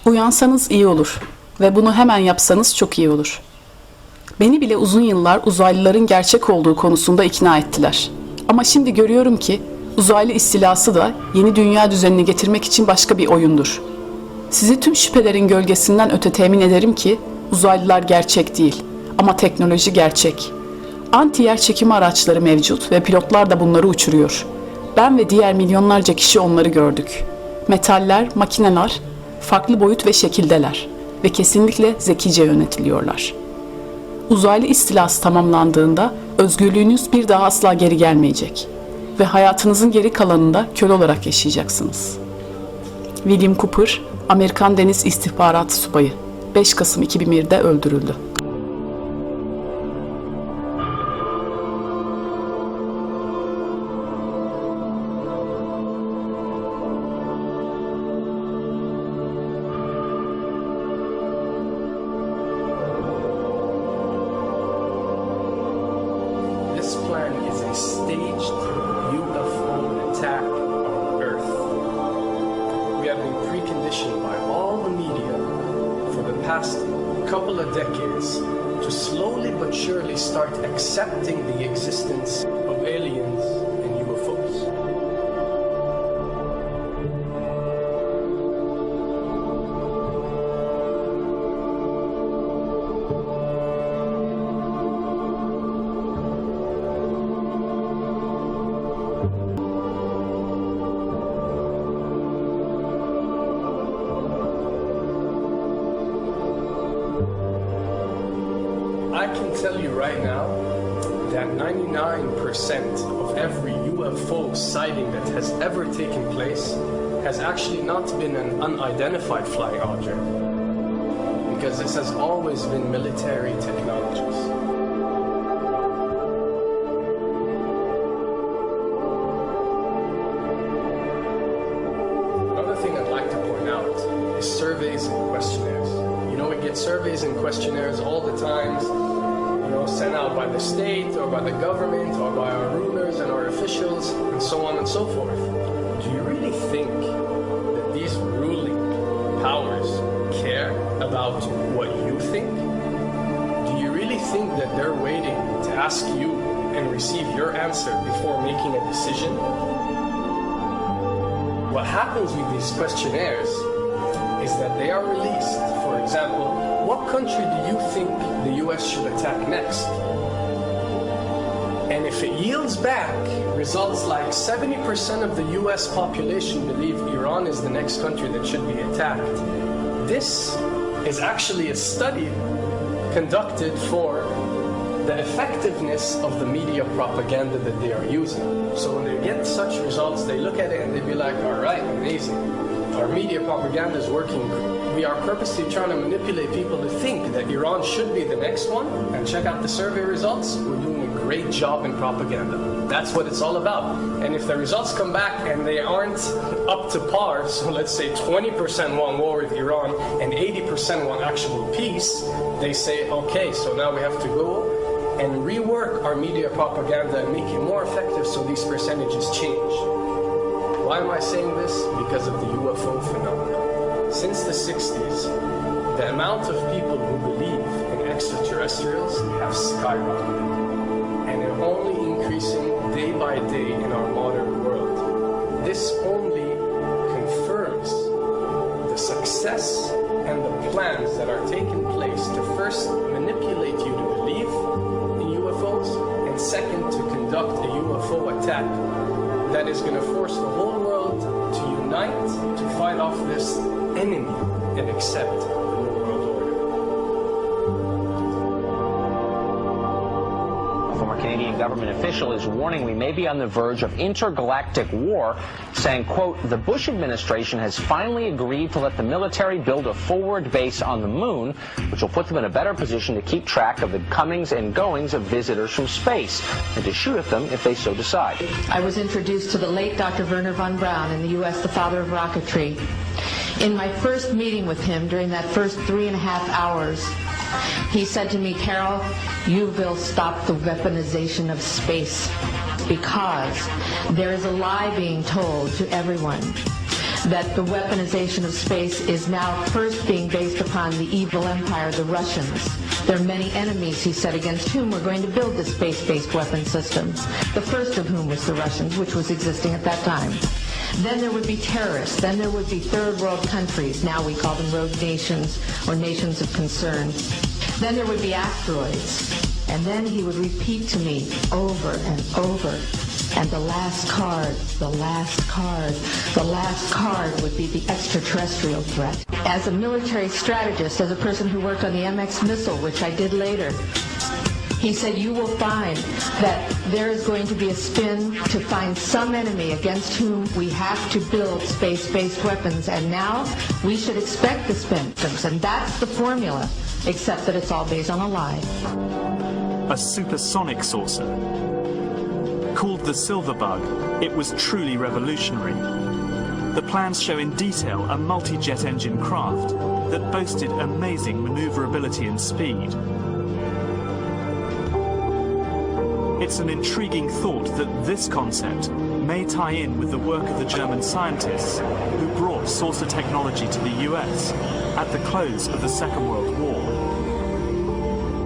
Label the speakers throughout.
Speaker 1: Uyansanız iyi olur ve bunu hemen yapsanız çok iyi olur. Beni bile uzun yıllar uzaylıların gerçek olduğu konusunda ikna ettiler. Ama şimdi görüyorum ki uzaylı istilası da yeni dünya düzenini getirmek için başka bir oyundur. Sizi tüm şüphelerin gölgesinden öte temin ederim ki uzaylılar gerçek değil ama teknoloji gerçek. Anti yer çekimi araçları mevcut ve pilotlar da bunları uçuruyor. Ben ve diğer milyonlarca kişi onları gördük. Metaller, makineler, farklı boyut ve şekildeler ve kesinlikle zekice yönetiliyorlar. Uzaylı istilası tamamlandığında özgürlüğünüz bir daha asla geri gelmeyecek ve hayatınızın geri kalanında köle olarak yaşayacaksınız. William Cooper, Amerikan Deniz İstihbaratı Subayı, 5 Kasım 2001'de öldürüldü.
Speaker 2: This plan is a staged UFO attack on Earth. We have been preconditioned by all the media for the past couple of decades to slowly but surely start accepting the existence of aliens and UFOs. I can tell you right now that 99% of every UFO sighting that has ever taken place has actually not been an unidentified flying object, because this has always been military technologies. Another thing I'd like to point out is surveys and questionnaires. You know, we get surveys and questionnaires all the time, sent out by the state or by the government or by our rulers and our officials and so on and so forth. Do you really think that these ruling powers care about what you think? Do you really think that they're waiting to ask you and receive your answer before making a decision? What happens with these questionnaires is that they are released. For example, what country do you think the US should attack next? And if it yields back results like 70% of the US population believe Iran is the next country that should be attacked, this is actually a study conducted for the effectiveness of the media propaganda that they are using. So when they get such results, they look at it and they be like, all right, amazing. Our media propaganda is working. We are purposely trying to manipulate people to think that Iran should be the next one, and check out the survey results. We're doing a great job in propaganda. That's what it's all about. And if the results come back and they aren't up to par, so let's say 20% want war with Iran and 80% want actual peace, they say, okay, so now we have to go and rework our media propaganda and make it more effective so these percentages change. Why am I saying this? Because of the UFO phenomenon. Since the 60s, the amount of people who believe in extraterrestrials have skyrocketed, and they're only increasing day by day in our modern world. This only confirms the success and the plans that are taking place to first manipulate you to believe in UFOs, and second, to conduct a UFO attack that is going to force the whole world to unite to fight off this enemy and accept the New World Order.
Speaker 3: A former Canadian government official is warning we may be on the verge of intergalactic war, saying, quote, the Bush administration has finally agreed to let the military build a forward base on the moon, which will put them in a better position to keep track of the comings and goings of visitors from space, and to shoot at them if they so decide.
Speaker 4: I was introduced to the late Dr. Wernher von Braun in the U.S., the father of rocketry. In my first meeting with him, during that first 3.5 hours, he said to me, Carol, you will stop the weaponization of space, because there is a lie being told to everyone that the weaponization of space is now first being based upon the evil empire, the Russians. There are many enemies, he said, against whom we're going to build the space-based weapon systems, the first of whom was the Russians, which was existing at that time. Then there would be terrorists. Then there would be third world countries. Now we call them rogue nations or nations of concern. Then there would be asteroids. And then he would repeat to me over and over. And the last card, the last card, the last card would be the extraterrestrial threat. As a military strategist, as a person who worked on the MX missile, which I did later, he said, you will find that there is going to be a spin to find some enemy against whom we have to build space-based weapons, and now we should expect the spin. And that's the formula, except that it's all based on a lie.
Speaker 5: A supersonic saucer. Called the Silver Bug, it was truly revolutionary. The plans show in detail a multi-jet engine craft that boasted amazing maneuverability and speed. It's an intriguing thought that this concept may tie in with the work of the German scientists who brought saucer technology to the US at the close of the Second World War.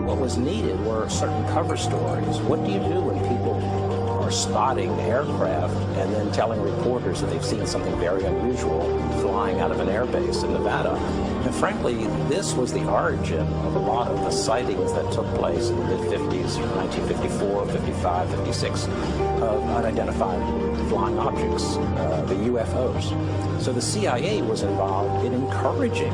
Speaker 6: What was needed were certain cover stories. What do you do when people are spotting aircraft and then telling reporters that they've seen something very unusual flying out of an airbase in Nevada? And frankly, this was the origin of a lot of the sightings that took place in the mid-50s, 1954, 55, 56, of unidentified flying objects, the UFOs. So the CIA was involved in encouraging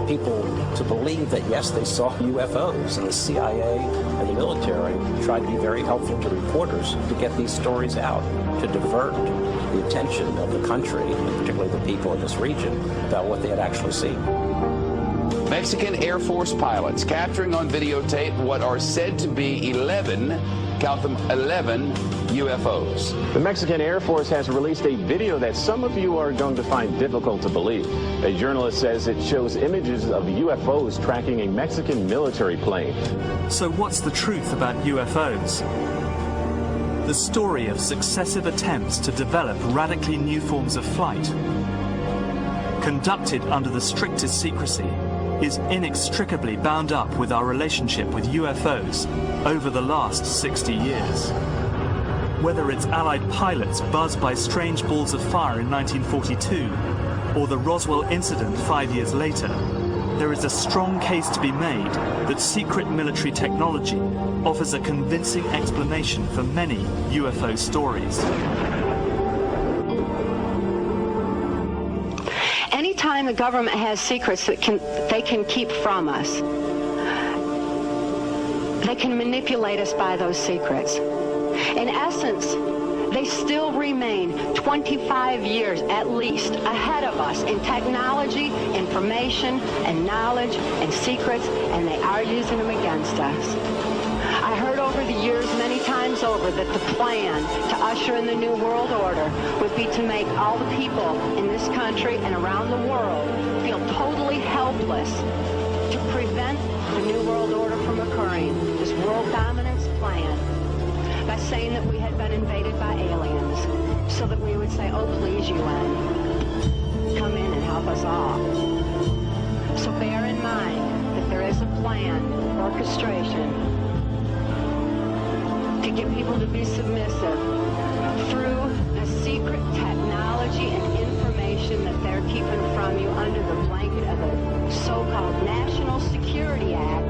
Speaker 6: people to believe that, yes, they saw UFOs, and the CIA and the military tried to be very helpful to reporters to get these stories out, to divert the attention of the country, and particularly the people in this region, about what they had actually seen.
Speaker 7: Mexican Air Force pilots capturing on videotape what are said to be 11, count them, 11 UFOs.
Speaker 8: The Mexican Air Force has released a video that some of you are going to find difficult to believe. A journalist says it shows images of UFOs tracking a Mexican military plane.
Speaker 5: So what's the truth about UFOs? The story of successive attempts to develop radically new forms of flight, conducted under the strictest secrecy, is inextricably bound up with our relationship with UFOs over the last 60 years. Whether it's Allied pilots buzzed by strange balls of fire in 1942, or the Roswell incident 5 years later, there is a strong case to be made that secret military technology offers a convincing explanation for many UFO stories.
Speaker 9: Anytime the government has secrets that they can keep from us, they can manipulate us by those secrets. In essence, they still remain 25 years at least ahead of us in technology, information, and knowledge, and secrets, and they are using them against us. I heard over the years many times over that the plan to usher in the New World Order would be to make all the people in this country and around the world feel totally helpless to prevent the New World Order from occurring, this world dominance plan, by saying that we had been invaded by aliens, so that we would say, oh please UN, come in and help us all. So bear in mind that there is a planned orchestration to get people to be submissive through the secret technology and information that they're keeping from you under the blanket of the so-called National Security Act.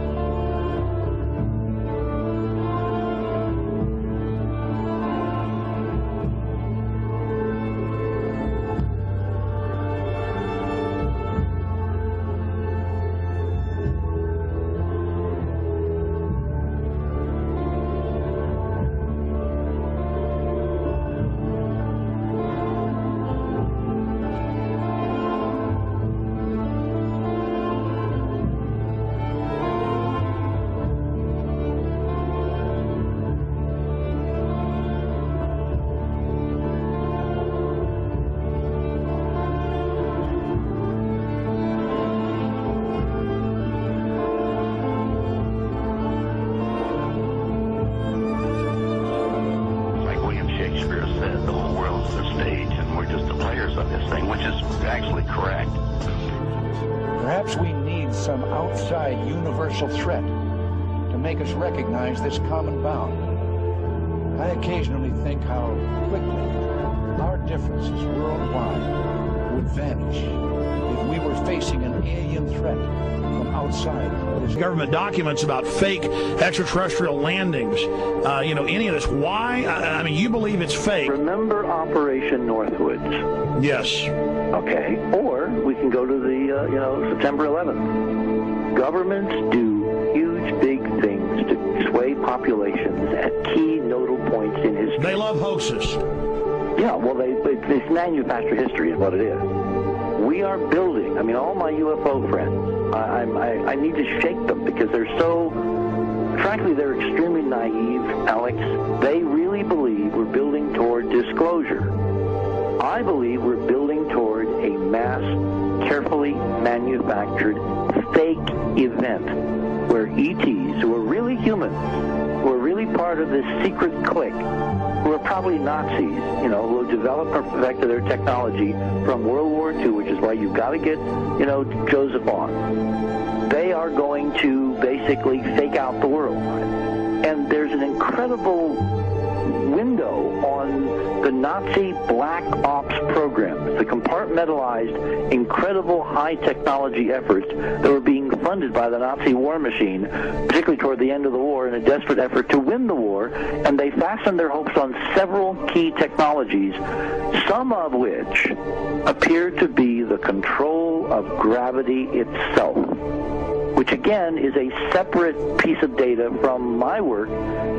Speaker 10: Perhaps we need some outside universal threat to make us recognize this common bound. I occasionally think how quickly our differences worldwide would vanish if we were facing an alien threat from outside.
Speaker 11: Government documents about fake extraterrestrial landings, any of this. Why? I mean, you believe it's fake.
Speaker 12: Remember Operation Northwoods?
Speaker 11: Yes.
Speaker 12: Okay. Or we can go to the, September 11th. Governments do huge, big things to sway populations at key nodal points in history.
Speaker 11: They love hoaxes.
Speaker 12: Yeah, well, it's manufactured history is what it is. We are building, all my UFO friends, I need to shake them because frankly, they're extremely naive, Alex. They really believe we're building toward disclosure. I believe we're building toward a mass, carefully manufactured fake event where ETs, who are really humans, who are really part of this secret clique, who are probably Nazis, who have developed or perfected their technology from World War II, which is why you've got to get, Joseph on. They are going to basically fake out the world. And there's an incredible window on the Nazi black ops programs, the compartmentalized, incredible high technology efforts that were being funded by the Nazi war machine, particularly toward the end of the war in a desperate effort to win the war, and they fastened their hopes on several key technologies, some of which appear to be the control of gravity itself, which again is a separate piece of data from my work,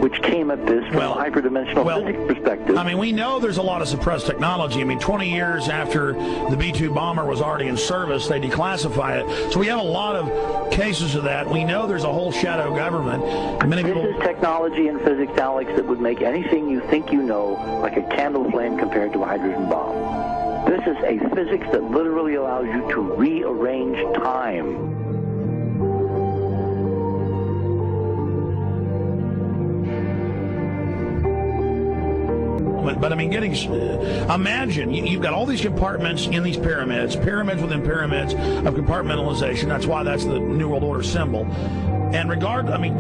Speaker 12: which came at this from a hyperdimensional physics perspective.
Speaker 11: We know there's a lot of suppressed technology. 20 years after the B-2 bomber was already in service, they declassified it. So we have a lot of cases of that. We know there's a whole shadow government.
Speaker 12: This is technology and physics, Alex, that would make anything you think you know like a candle flame compared to a hydrogen bomb. This is a physics that literally allows you to rearrange time.
Speaker 11: But imagine you've got all these compartments in these pyramids within pyramids of compartmentalization. That's why that's the New World Order symbol. And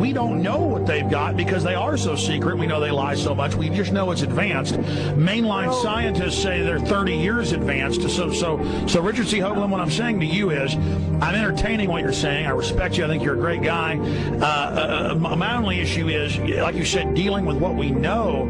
Speaker 11: we don't know what they've got because they are so secret. We know they lie so much. We just know it's advanced. Mainline scientists say they're 30 years advanced. So Richard C. Hoagland, what I'm saying to you is, I'm entertaining what you're saying. I respect you. I think you're a great guy. My only issue is, like you said, dealing with what we know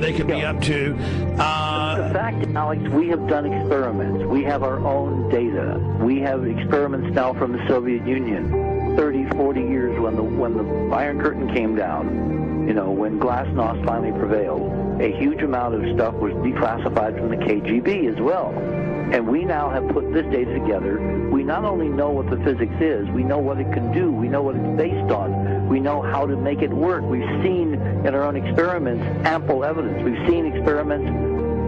Speaker 11: they could be up to.
Speaker 12: The fact, Alex, we have done experiments. We have our own data. We have experiments now from the Soviet Union. 30, 40 years when the Iron Curtain came down, when Glasnost finally prevailed, a huge amount of stuff was declassified from the KGB as well. And we now have put this data together. We not only know what the physics is, we know what it can do, we know what it's based on, we know how to make it work. We've seen in our own experiments ample evidence. We've seen experiments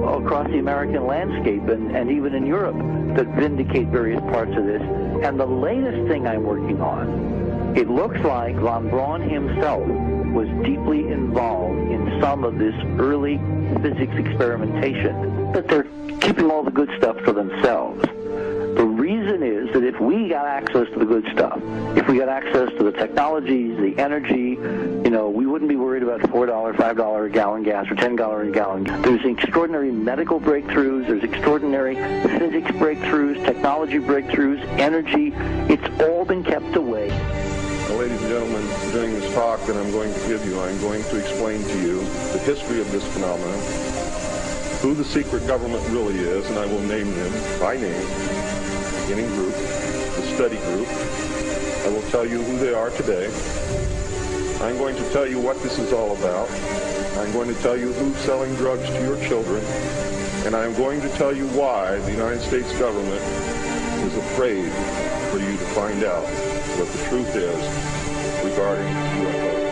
Speaker 12: across the American landscape and even in Europe that vindicate various parts of this. And the latest thing I'm working on, it looks like von Braun himself was deeply involved in some of this early physics experimentation, but they're keeping all the good stuff for themselves. The reason is that if we got access to the good stuff, if we got access to the technologies, the energy, we wouldn't be worried about $4, $5 a gallon gas or $10 a gallon. There's extraordinary medical breakthroughs, there's extraordinary physics breakthroughs, technology breakthroughs, energy. It's all been kept away.
Speaker 13: Now, ladies and gentlemen, during this talk that I'm going to give you, I'm going to explain to you the history of this phenomenon, who the secret government really is, and I will name them by name. Beginning group, the study group. I will tell you who they are today. I'm going to tell you what this is all about. I'm going to tell you who's selling drugs to your children. And I'm going to tell you why the United States government is afraid for you to find out what the truth is regarding UFOs.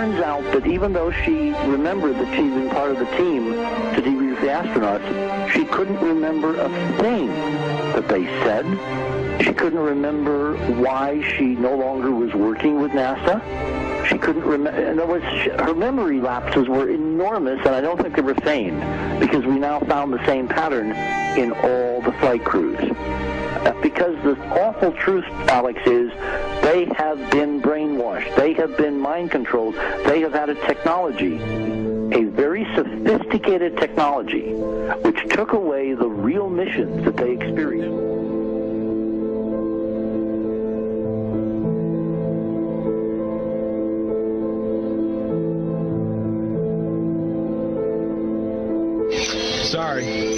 Speaker 12: turns out that even though she remembered that she'd been part of the team to debrief the astronauts, she couldn't remember a thing that they said. She couldn't remember why she no longer was working with NASA. She couldn't remember. In other words, her memory lapses were enormous, and I don't think they were feigned, because we now found the same pattern in all the flight crews. Because the awful truth, Alex, is they have been brainwashed. They have been mind controlled. They have had a technology, a very sophisticated technology, which took away the real missions that they experienced.
Speaker 14: Sorry.